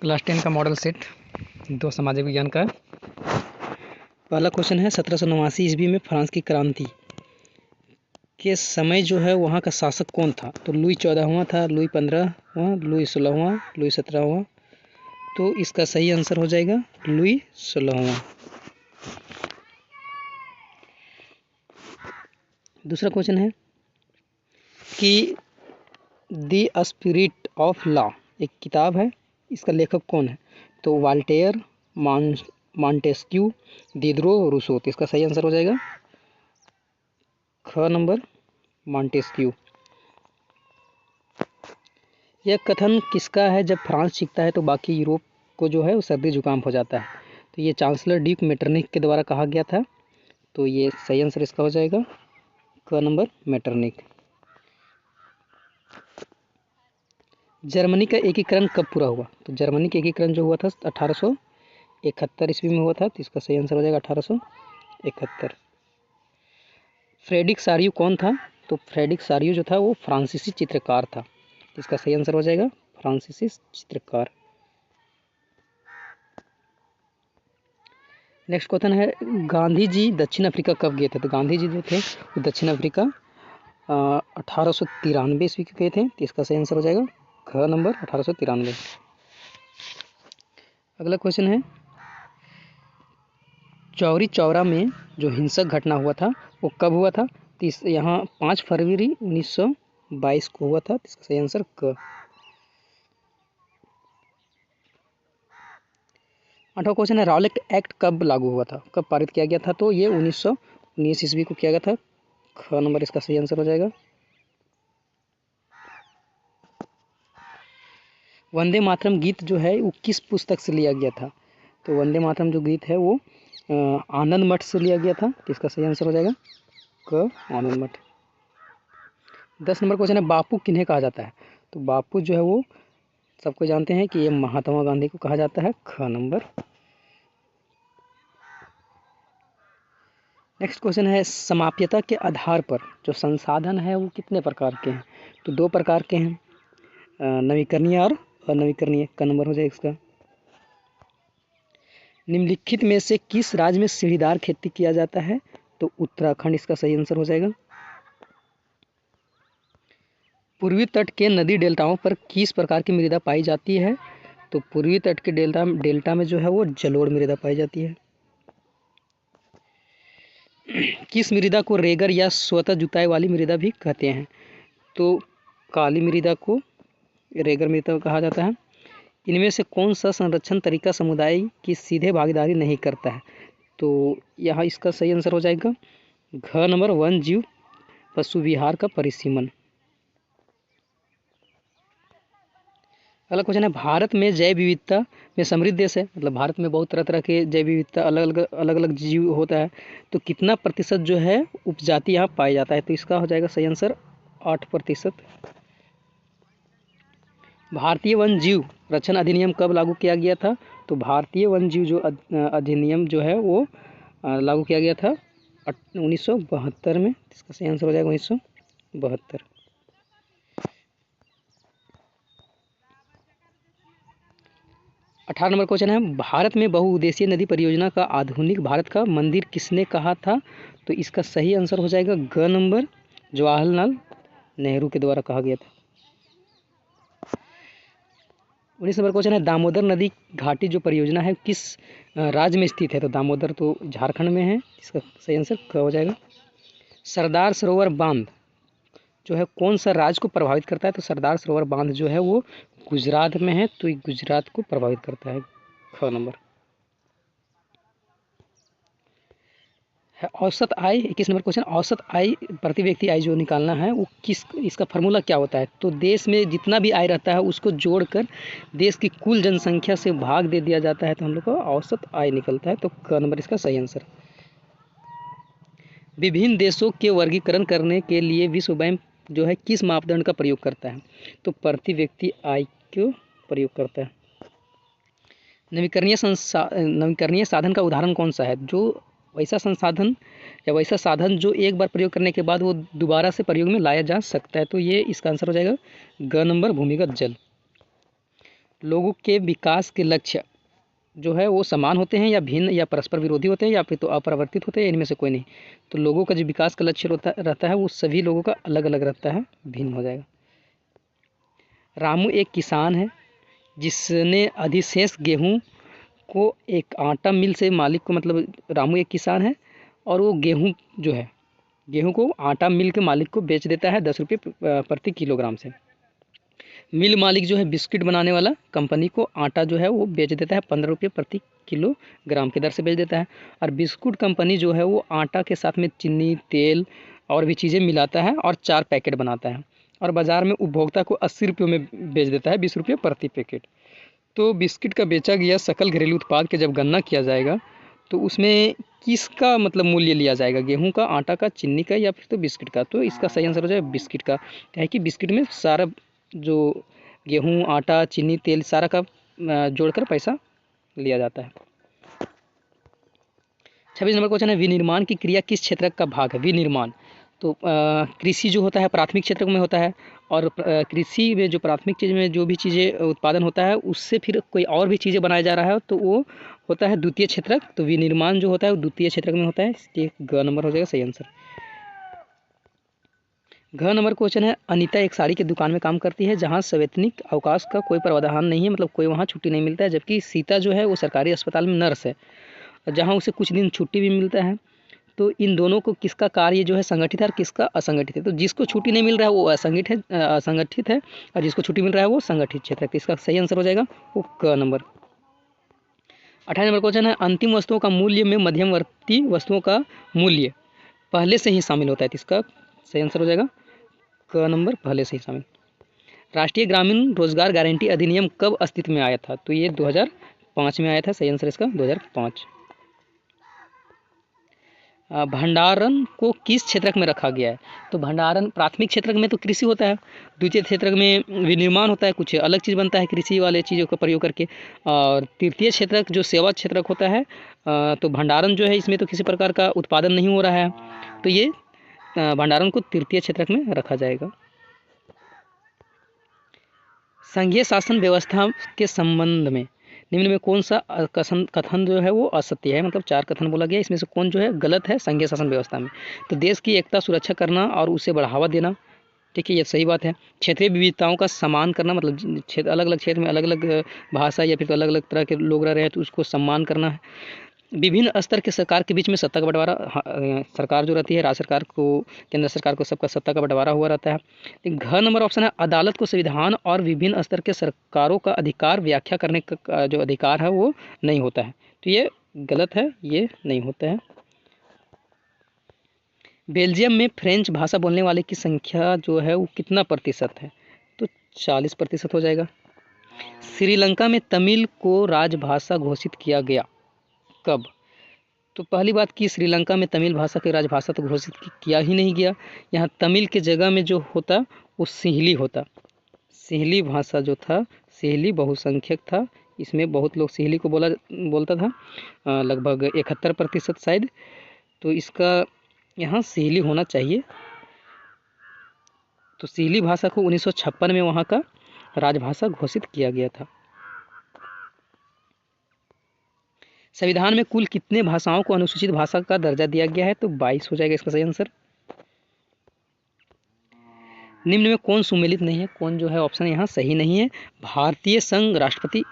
Class 10 का model set 2 सामाजिक विज्ञान का पहला क्वेश्चन है 1789 ईस्वी में फ्रांस की क्रांति के समय जो है वहाँ का शासक कौन था। तो लुई 14वां था, लुई 15वां, लुई 16वां, लुई 17वां। तो इसका सही आंसर हो जाएगा लुई 16वां। दूसरा क्वेश्चन है कि द स्पिरिट ऑफ लॉ एक किताब है, इसका लेखक कौन है। तो वाल्टेयर, मॉन्टेस्क्यू, दिदरो, रूसो। तो इसका सही आंसर हो जाएगा ख नंबर मॉन्टेस्क्यू। यह कथन किसका है, जब फ्रांस जीतता है तो बाकी यूरोप को जो है वो सर्दी जुकाम हो जाता है। तो ये चांसलर ड्यूक मेटरनिक के द्वारा कहा गया था। तो ये सही आंसर इसका हो जाएगा क नंबर मेटरनिक। जर्मनी का एकीकरण कब पूरा हुआ। तो जर्मनी का एकीकरण जो हुआ था 1871 ईस्वी में हुआ था। तो इसका सही आंसर हो जाएगा 1871। फ्रेडरिक सारियो कौन था। तो फ्रेडरिक सारियो जो था वो फ्रांसीसी चित्रकार था। तो इसका सही आंसर हो जाएगा फ्रांसीसी चित्रकार। नेक्स्ट क्वेश्चन है गांधी जी दक्षिण अफ्रीका कब गए थे। तो गांधी जी जो थे वो दक्षिण अफ्रीका 1893 ईस्वी के गए थे। तो इसका सही आंसर हो जाएगा ख नंबर 1893। अगला क्वेश्चन है चौरी चौरा में जो हिंसक घटना हुआ था वो कब हुआ था। तो यहाँ 5 फरवरी 1922 को हुआ था। तो इसका सही आंसर क। 8वां क्वेश्चन है रॉलेट एक्ट कब लागू हुआ था, कब पारित किया गया था। तो ये 1919 ईस्वी को किया गया था। ख नंबर इसका सही आंसर हो जाएगा। वंदे मातरम गीत जो है वो किस पुस्तक से लिया गया था। तो वंदे मातरम जो गीत है वो आनंद मठ से लिया गया था। तो इसका सही आंसर हो जाएगा क आनंद मठ। 10 नंबर क्वेश्चन है बापू किन्हें कहा जाता है। तो बापू जो है वो सबको जानते हैं कि ये महात्मा गांधी को कहा जाता है। ख नंबर। नेक्स्ट क्वेश्चन है समाप्यता के आधार पर जो संसाधन है वो कितने प्रकार के हैं। तो 2 प्रकार के हैं, नवीकरणीय और अनवीकरणीय। का नंबर हो जाएगा इसका। निम्नलिखित में से किस राज्य में सीढ़ीदार खेती किया जाता है। तो उत्तराखंड इसका सही आंसर हो जाएगा। पूर्वी तट के नदी डेल्टाओं पर किस प्रकार की मृदा पाई जाती है। तो पूर्वी तट के डेल्टा में जो है वो जलोढ़ मृदा पाई जाती है। किस मृदा को रेगर या स्वतः जुताई वाली मृदा भी कहते हैं। तो काली मृदा को रेगर मृदा कहा जाता है। इनमें से कौन सा संरक्षण तरीका समुदाय की सीधे भागीदारी नहीं करता है। तो यहाँ इसका सही आंसर हो जाएगा घ नंबर वन जीव पशु विहार का परिसीमन। अगला क्वेश्चन है भारत में जैव विविधता में समृद्ध देश है, मतलब भारत में बहुत तरह तरह के जैव विविधता अलग अलग जीव होता है। तो कितना प्रतिशत जो है उपजाति यहाँ पाया जाता है। तो इसका हो जाएगा सही आंसर 8%। भारतीय वन जीव रक्षण अधिनियम कब लागू किया गया था। तो भारतीय वन जीव जो अधिनियम जो है वो लागू किया गया था 1972 में। इसका सही आंसर हो जाएगा 1972। अठारह नंबर क्वेश्चन है भारत में बहुउद्देशीय नदी परियोजना का आधुनिक भारत का मंदिर किसने कहा था। तो इसका सही आंसर हो जाएगा ग नंबर जवाहरलाल नेहरू के द्वारा कहा गया था। 19 नंबर क्वेश्चन है दामोदर नदी घाटी जो परियोजना है किस राज्य में स्थित है। तो दामोदर तो झारखंड में है। इसका सही आंसर क हो जाएगा। सरदार सरोवर बांध जो है कौन सा राज्य को प्रभावित करता है। तो सरदार सरोवर बांध जो है वो गुजरात में है। तो ये गुजरात को प्रभावित करता है। ख नंबर है औसत आय। 21 नंबर क्वेश्चन औसत आय प्रति व्यक्ति आय जो निकालना है वो किस इसका फार्मूला क्या होता है। तो देश में जितना भी आय रहता है उसको जोड़कर देश की कुल जनसंख्या से भाग दे दिया जाता है। तो हम लोग को औसत आय निकलता है। तो क नंबर इसका सही आंसर। विभिन्न देशों के वर्गीकरण करने के लिए विश्व बैंक जो है किस मापदंड का प्रयोग करता है। तो प्रति व्यक्ति आय को प्रयोग करता है। नवीकरणीय साधन का उदाहरण कौन सा है। जो वैसा संसाधन या वैसा साधन जो एक बार प्रयोग करने के बाद वो दोबारा से प्रयोग में लाया जा सकता है। तो ये इसका आंसर हो जाएगा ग नंबर भूमिगत जल। लोगों के विकास के लक्ष्य जो है वो समान होते हैं या भिन्न या परस्पर विरोधी होते हैं या फिर तो अपरिवर्तित होते हैं, इनमें से कोई नहीं। तो लोगों का जो विकास का लक्ष्य रहता है वो सभी लोगों का अलग अलग रहता है, भिन्न हो जाएगा। रामू एक किसान है जिसने अधिशेष गेहूं को एक आटा मिल से मालिक को, मतलब रामू एक किसान है और वो गेहूं जो है गेहूं को आटा मिल के मालिक को बेच देता है 10 रुपये प्रति किलोग्राम से। मिल मालिक जो है बिस्किट बनाने वाला कंपनी को आटा जो है वो बेच देता है 15 रुपये प्रति किलोग्राम की दर से बेच देता है। और बिस्कुट कंपनी जो है वो आटा के साथ में चीनी, तेल और भी चीज़ें मिलाता है और 4 पैकेट बनाता है और बाज़ार में उपभोक्ता को 80 रुपये में बेच देता है, 20 रुपये प्रति पैकेट। तो बिस्किट का बेचा गया सकल घरेलू उत्पाद के जब गणना किया जाएगा तो उसमें किसका मतलब मूल्य लिया जाएगा, गेहूं का, आटा का, चीनी का या फिर तो बिस्किट का। तो इसका सही आंसर हो जाएगा बिस्किट का। क्या है कि बिस्किट में सारा जो गेहूं, आटा, चीनी, तेल सारा का जोड़कर पैसा लिया जाता है। 26 नंबर क्वेश्चन है, विनिर्माण की क्रिया किस क्षेत्र का भाग है? विनिर्माण तो कृषि जो होता है प्राथमिक क्षेत्र में होता है और कृषि में जो प्राथमिक चीज़ में जो भी चीज़ें उत्पादन होता है उससे फिर कोई और भी चीज़ें बनाया जा रहा है तो वो होता है द्वितीय क्षेत्रक। तो विनिर्माण जो होता है वो द्वितीय क्षेत्रक में होता है, इसलिए ग नंबर हो जाएगा सही आंसर। घ नंबर क्वेश्चन है, अनीता एक साड़ी की दुकान में काम करती है जहां सवैतनिक अवकाश का कोई प्रावधान नहीं है, मतलब कोई वहां छुट्टी नहीं मिलता है, जबकि सीता जो है वो सरकारी अस्पताल में नर्स है जहां उसे कुछ दिन छुट्टी भी मिलता है। तो इन दोनों को किसका कार्य जो है संगठित है और किसका असंगठित है? तो जिसको छुट्टी नहीं मिल रहा है वो असंगठित है और जिसको छुट्टी मिल रहा है वो संगठित क्षेत्र है। तो इसका सही आंसर हो जाएगा वो क नंबर। 28 नंबर क्वेश्चन है, अंतिम वस्तुओं का मूल्य में मध्यवर्ती वस्तुओं का मूल्य पहले से ही शामिल होता है। तो इसका सही आंसर हो जाएगा क नंबर, पहले से ही शामिल। राष्ट्रीय ग्रामीण रोजगार गारंटी अधिनियम कब अस्तित्व में आया था? तो ये 2005 में आया था, सही आंसर इसका 2005। भंडारण को किस क्षेत्रक में रखा गया है? तो भंडारण प्राथमिक क्षेत्रक में तो कृषि होता है, द्वितीय क्षेत्रक में विनिर्माण होता है, कुछ अलग चीज़ बनता है कृषि वाले चीज़ों का प्रयोग करके, और तृतीय क्षेत्रक जो सेवा क्षेत्रक होता है तो भंडारण जो है इसमें तो किसी प्रकार का उत्पादन नहीं हो रहा है, तो ये भंडारण को तृतीय क्षेत्रक में रखा जाएगा। संघीय शासन व्यवस्था के संबंध में निम्न में कौन सा कथन जो है वो असत्य है? मतलब 4 कथन बोला गया, इसमें से कौन जो है गलत है संघीय शासन व्यवस्था में? तो देश की एकता सुरक्षा करना और उसे बढ़ावा देना, ठीक है, ये सही बात है। क्षेत्रीय विविधताओं का सम्मान करना, मतलब क्षेत्र अलग अलग क्षेत्र में अलग अलग भाषा या फिर तो अलग अलग तरह के लोग रह रहे हैं तो उसको सम्मान करना है। विभिन्न स्तर के सरकार के बीच में सत्ता का बंटवारा, सरकार जो रहती है राज्य सरकार को, केंद्र सरकार को, सबका सत्ता का बंटवारा हुआ रहता है। घ नंबर ऑप्शन है, अदालत को संविधान और विभिन्न स्तर के सरकारों का अधिकार व्याख्या करने का जो अधिकार है वो नहीं होता है, तो ये गलत है, ये नहीं होता है। बेल्जियम में फ्रेंच भाषा बोलने वाले की संख्या जो है वो कितना प्रतिशत है? तो 40% हो जाएगा। श्रीलंका में तमिल को राजभाषा घोषित किया गया कब? तो पहली बात कि श्रीलंका में तमिल भाषा की राजभाषा तो घोषित किया ही नहीं गया। यहाँ तमिल के जगह में जो होता वो सिंहली होता। सिंहली भाषा जो था, सिंहली बहुसंख्यक था, इसमें बहुत लोग सिंहली को बोलता था, लगभग 71% शायद। तो इसका यहाँ सिंहली होना चाहिए। तो सिंहली भाषा को 1956 में वहाँ का राजभाषा घोषित किया गया था। संविधान में कुल कितने भाषाओं को अनुसूचित भाषा का दर्जा दिया गया है? तो 22 हो जाएगा इसका सही आंसर। निम्न में कौन सुमेलित नहीं है? कौन जो है ऑप्शन यहाँ सही नहीं है। भारतीय संघ राष्ट्रपति,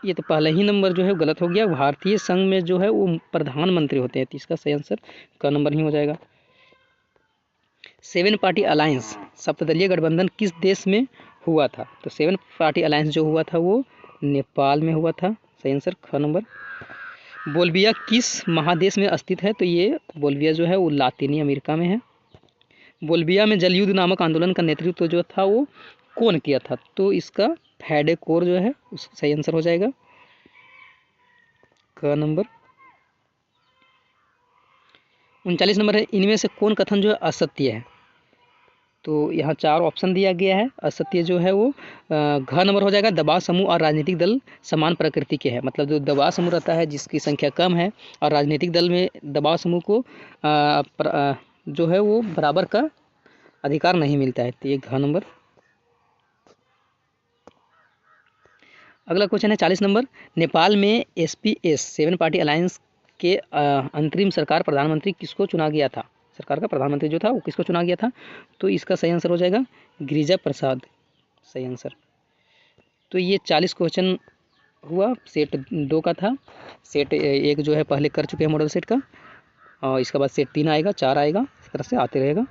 ये तो पहले ही नंबर जो है गलत हो गया। भारतीय संघ में जो है वो प्रधानमंत्री होते हैं, तो इसका सही आंसर का नंबर ही हो जाएगा। 7 पार्टी अलायंस, सप्तदलीय गठबंधन किस देश में हुआ था? तो 7 पार्टी अलायंस जो हुआ था वो नेपाल में हुआ था, सही आंसर ख नंबर। बोल्विया किस महादेश में स्थित है? तो ये बोल्विया जो है वो लातीनी अमेरिका में है। बोल्विया में जलयुद्ध नामक आंदोलन का नेतृत्व जो था वो कौन किया था? तो इसका फैडेकोर जो है उसका सही आंसर हो जाएगा क नंबर। 39 नंबर है, इनमें से कौन कथन जो है असत्य है? तो यहाँ 4 ऑप्शन दिया गया है। असत्य जो है वो घ नंबर हो जाएगा। दबाव समूह और राजनीतिक दल समान प्रकृति के हैं, मतलब जो दबाव समूह रहता है जिसकी संख्या कम है और राजनीतिक दल में दबाव समूह को जो है वो बराबर का अधिकार नहीं मिलता है, तो ये घ नंबर। अगला क्वेश्चन है 40 नंबर, नेपाल में SPS 7 पार्टी अलायंस के अंतरिम सरकार प्रधानमंत्री किसको चुना गया था? सरकार का प्रधानमंत्री जो था वो किसको चुना गया था? तो इसका सही आंसर हो जाएगा गिरिजा प्रसाद, सही आंसर। तो ये 40 क्वेश्चन हुआ, सेट 2 का था। सेट 1 जो है पहले कर चुके हैं मॉडल सेट का, और इसके बाद सेट 3 आएगा, 4 आएगा, इस तरह से आते रहेगा।